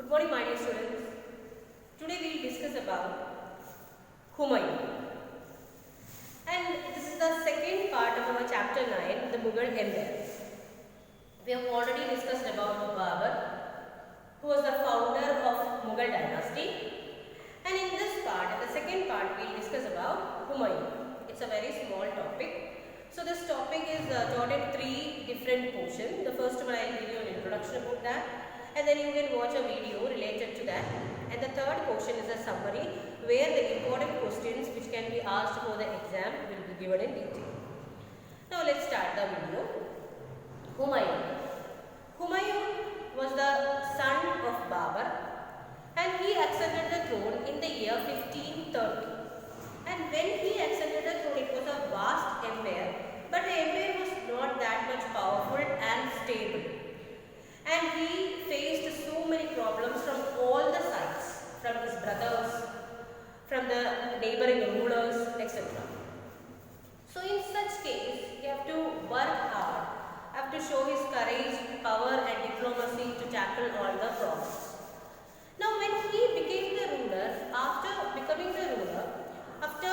Good morning, my dear students. Today we will discuss about Humayun. And this is the second part of our chapter 9, the Mughal Empire. We have already discussed about Babur, who was the founder of Mughal dynasty. And in this part, the second part, we will discuss about Humayun. It's a very small topic. So this topic is taught in three different portions. The first one I will give you an introduction about that, and then you can watch a video related to that. And the third portion is a summary where the important questions which can be asked for the exam will be given in detail. Now let's start the video. Humayun. Humayun was the son of Babur, and he accepted the throne in the year 1530. And when he accepted the throne, it was a vast empire, but the empire was not that much powerful and stable. And he faced so many problems from all the sides, from his brothers, from the neighboring rulers, etc. So in such case, he have to work hard, have to show his courage, power and diplomacy to tackle all the problems. Now when he became the ruler, after becoming the ruler, after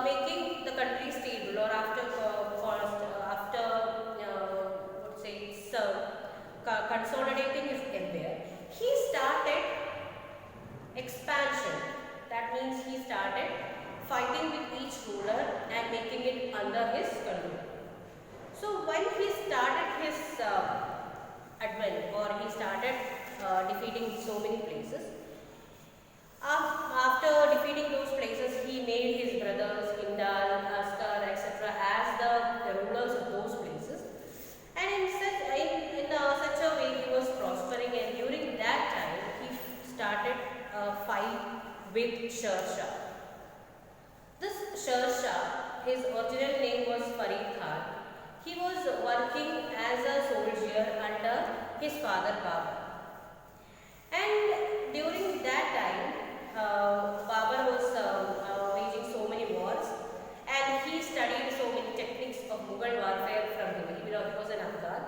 making the country stable, or after consolidating his empire, he started expansion. That means he started fighting with each ruler and making it under his control. So when he started his advent, or he started defeating so many places, after defeating those places, he made his brothers Indal, Askar, etc. as the rulers of those places. And in such a way he was prospering, and during that time he started a fight with Sher Shah. This Sher Shah, his original name was Farid Khan. He was working as a soldier under his father Babur. And during that time, Babur was waging so many wars, and he studied so many techniques of Mughal warfare from him. He was an Afghan,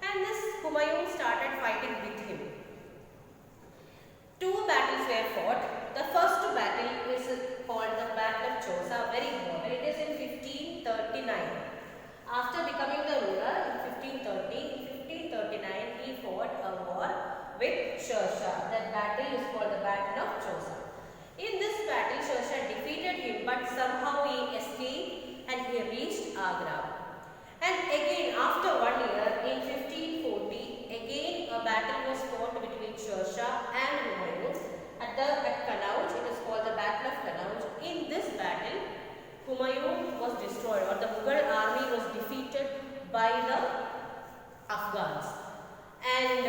and this Humayun started fighting with him. Two battles were fought. The first battle is called the Battle of Chosa, very important. It is in 1539. After becoming the ruler in 1539, he fought a war with Sher Shah. That battle is called the Battle of Chosa. In this battle, Sher Shah defeated him, but somehow he escaped and he reached Agra. And again, after 1 year, in 1540, again a battle was fought between Sher Shah and Humayun at Kanauj. It is called the Battle of Kanauj. In this battle, Humayun was destroyed, or the Mughal army was defeated by the Afghans. And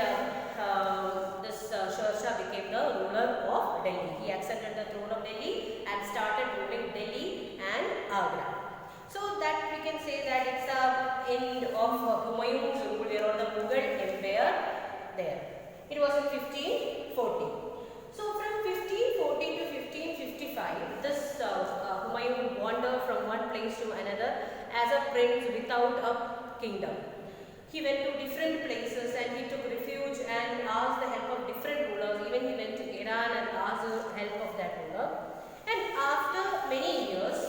this Sher Shah became the ruler of Delhi. He accepted the throne of Delhi and started ruling Delhi and Agra. So that we can say that it's the end of Humayun's rule there, or the Mughal Empire there. It was in 1540. So from 1540 to 1555, this Humayun wandered from one place to another as a prince without a kingdom. He went to different places and he took refuge and asked the help of different rulers. Even he went to Iran and asked the help of that ruler. And after many years,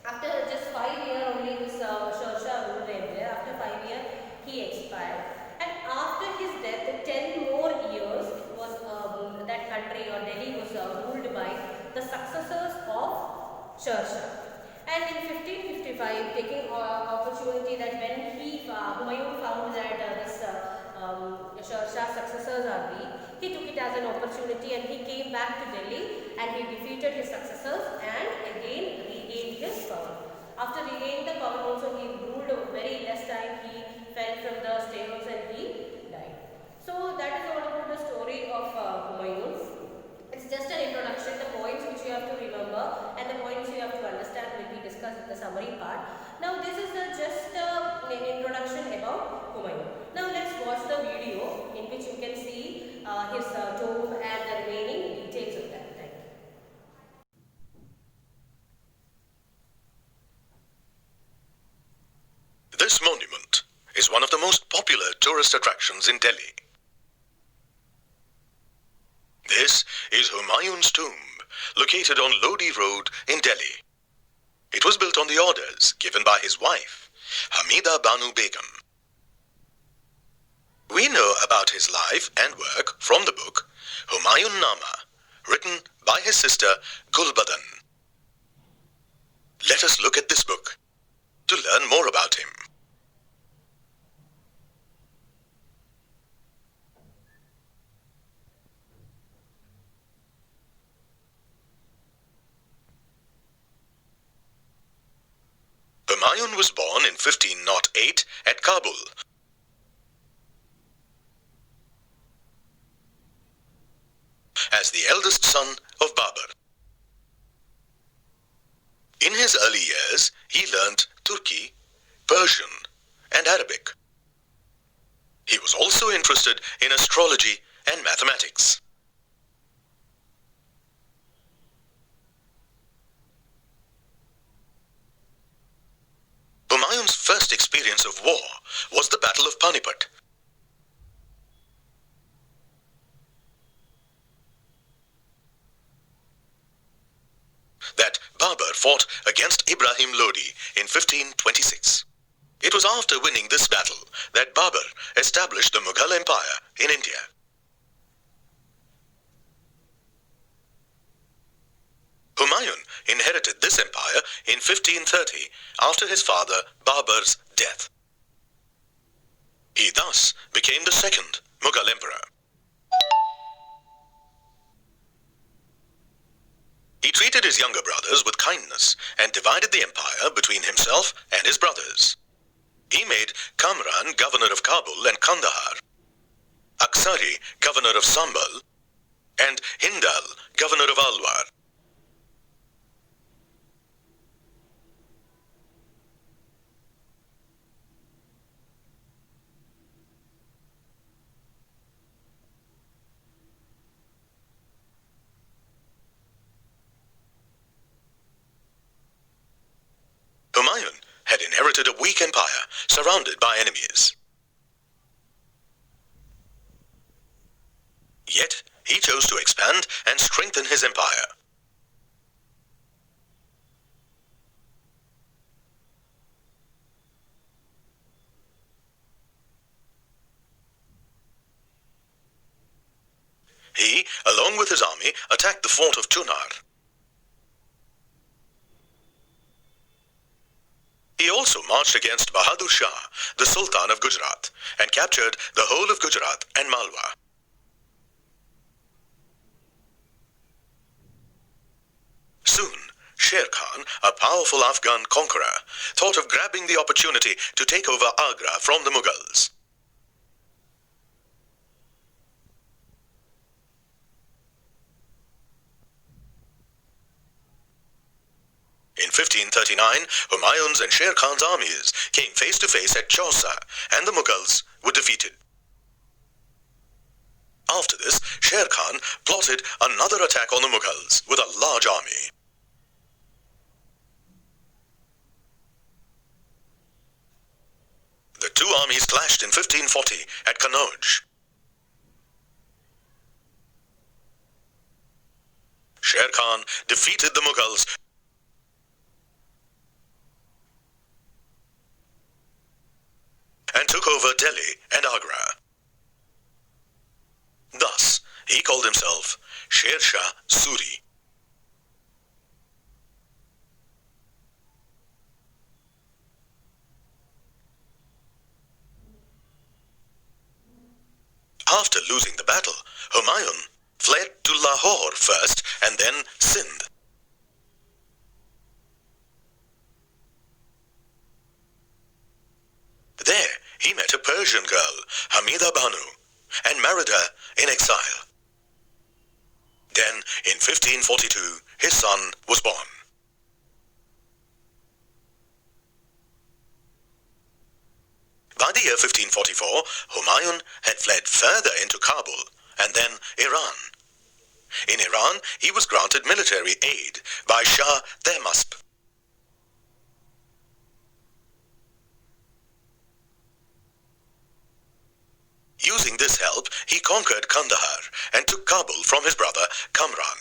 after just 5 years only, this Sher Shah ruled the empire. After 5 years, he expired. And after his death, 10 more years was that country, or Delhi, was ruled by the successors of Sher Shah. And in 1555, taking opportunity that when Humayun found that this Sher Shah's successors are weak, he took it as an opportunity and he came back to Delhi and he defeated his successors and again regained his power. After regaining the power also, he ruled a very less time. He fell from the stables and he died. So that is all about the story of Humayun. It's just an introduction. The points which you have to remember and the points you have to understand will be discussed in the summary part. Now this is just an introduction about Humayun. Now let's watch the video in which you can see his tomb and the remaining details of that. Thank you. This monument is one of the most popular tourist attractions in Delhi. This is Humayun's tomb, located on Lodi Road in Delhi. It was built on the orders given by his wife, Hamida Banu Begum. We know about his life and work from the book Humayun Nama, written by his sister Gulbadan. Let us look at this book to learn more about him. Humayun was born in 1508 at Kabul. As the eldest son of Babur. In his early years, he learnt Turki, Persian, and Arabic. He was also interested in astrology and mathematics. Humayun's first experience of war was the Battle of Panipat. That Babur fought against Ibrahim Lodi in 1526. It was after winning this battle that Babur established the Mughal Empire in India. Humayun inherited this empire in 1530 after his father Babur's death. He thus became the second Mughal emperor. He treated his younger brothers with kindness and divided the empire between himself and his brothers. He made Kamran governor of Kabul and Kandahar, Aksari governor of Sambal, and Hindal governor of Alwar. Humayun had inherited a weak empire surrounded by enemies. Yet, he chose to expand and strengthen his empire. He, along with his army, attacked the fort of Chunar. He also marched against Bahadur Shah, the Sultan of Gujarat, and captured the whole of Gujarat and Malwa. Soon, Sher Khan, a powerful Afghan conqueror, thought of grabbing the opportunity to take over Agra from the Mughals. In 1539, Humayun's and Sher Khan's armies came face to face at Chausa, and the Mughals were defeated. After this, Sher Khan plotted another attack on the Mughals with a large army. The two armies clashed in 1540 at Kannauj. Sher Khan defeated the Mughals and took over Delhi and Agra. Thus, he called himself Sher Shah Suri. After losing the battle, Humayun fled to Lahore first and then Sindh. There, he met a Persian girl, Hamida Banu, and married her in exile. Then, in 1542, his son was born. By the year 1544, Humayun had fled further into Kabul and then Iran. In Iran, he was granted military aid by Shah Tehmasp. Using this help, he conquered Kandahar and took Kabul from his brother Kamran.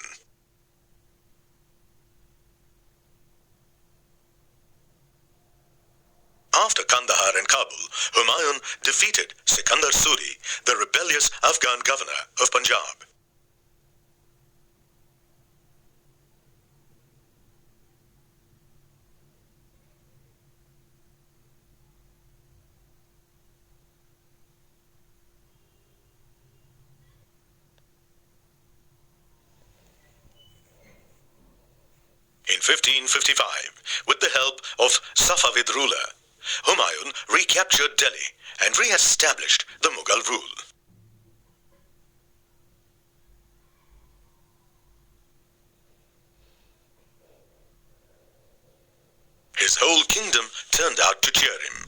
After Kandahar and Kabul, Humayun defeated Sikandar Suri, the rebellious Afghan governor of Punjab. In 1555, with the help of Safavid ruler, Humayun recaptured Delhi and re-established the Mughal rule. His whole kingdom turned out to cheer him.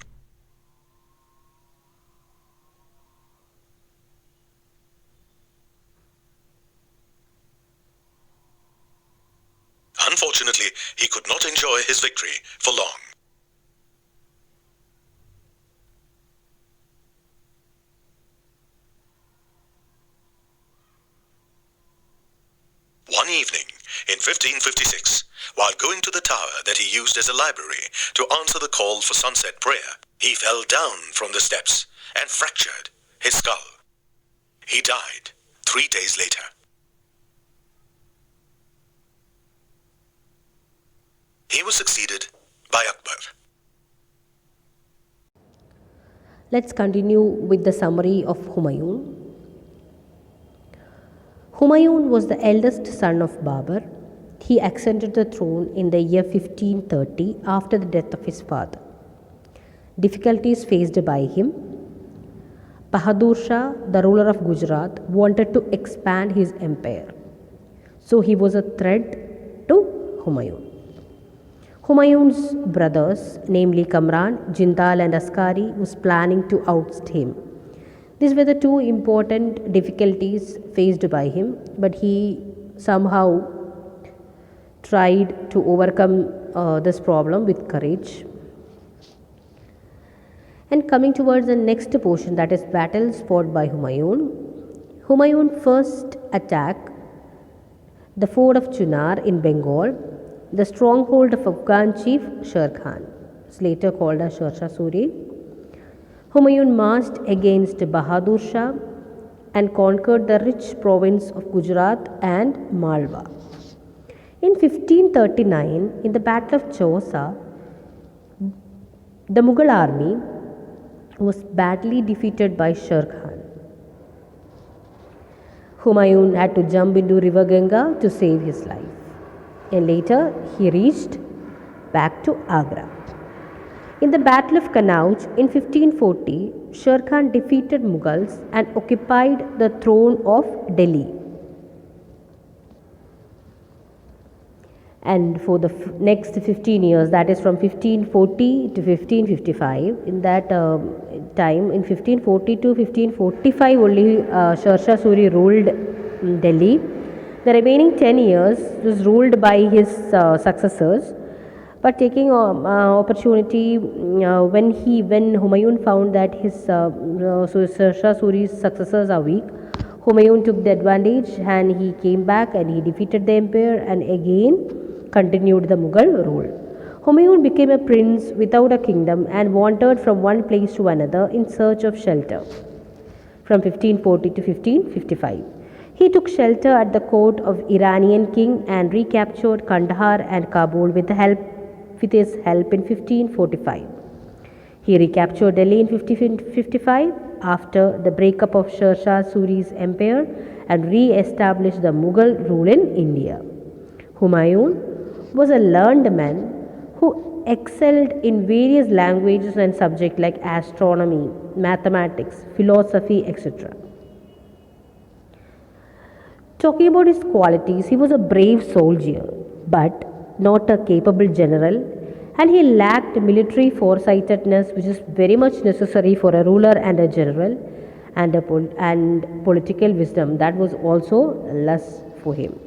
Unfortunately, he could not enjoy his victory for long. One evening in 1556, while going to the tower that he used as a library to answer the call for sunset prayer, he fell down from the steps and fractured his skull. He died 3 days later. He was succeeded by Akbar. Let's continue with the summary of Humayun. Humayun was the eldest son of Babur. He ascended the throne in the year 1530 after the death of his father. Difficulties faced by him. Bahadur Shah, the ruler of Gujarat, wanted to expand his empire. So he was a threat to Humayun. Humayun's brothers, namely Kamran, Jindal and Askari, was planning to oust him. These were the two important difficulties faced by him, but he somehow tried to overcome this problem with courage. And coming towards the next portion, that is battles fought by Humayun. Humayun first attacked the fort of Chunar in Bengal, the stronghold of Afghan chief Sher Khan, later called as Sher Shah Suri. Humayun marched against Bahadur Shah and conquered the rich province of Gujarat and Malwa. In 1539, in the Battle of Chausa, the Mughal army was badly defeated by Sher Khan. Humayun had to jump into River Ganga to save his life, and later he reached back to Agra. In the Battle of Kannauj in 1540, Sher Khan defeated Mughals and occupied the throne of Delhi. And for the next 15 years, that is from 1540 to 1555, in that time, in 1540 to 1545 only Sher Shah Suri ruled Delhi. The remaining 10 years was ruled by his successors. But taking opportunity, when Humayun found that his Sher Shah Suri's successors are weak, Humayun took the advantage and he came back and he defeated the empire and again continued the Mughal rule. Humayun became a prince without a kingdom and wandered from one place to another in search of shelter. From 1540 to 1555, he took shelter at the court of Iranian king and recaptured Kandahar and Kabul with his help in 1545. He recaptured Delhi in 1555 after the breakup of Sher Shah Suri's empire and re-established the Mughal rule in India. Humayun was a learned man who excelled in various languages and subjects like astronomy, mathematics, philosophy, etc. Talking about his qualities, he was a brave soldier, but not a capable general, and he lacked military foresightedness, which is very much necessary for a ruler and a general, and political wisdom that was also less for him.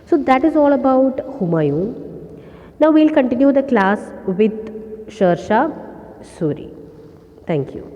So that is all about Humayun. Now we'll continue the class with Sher Shah Suri. Thank you.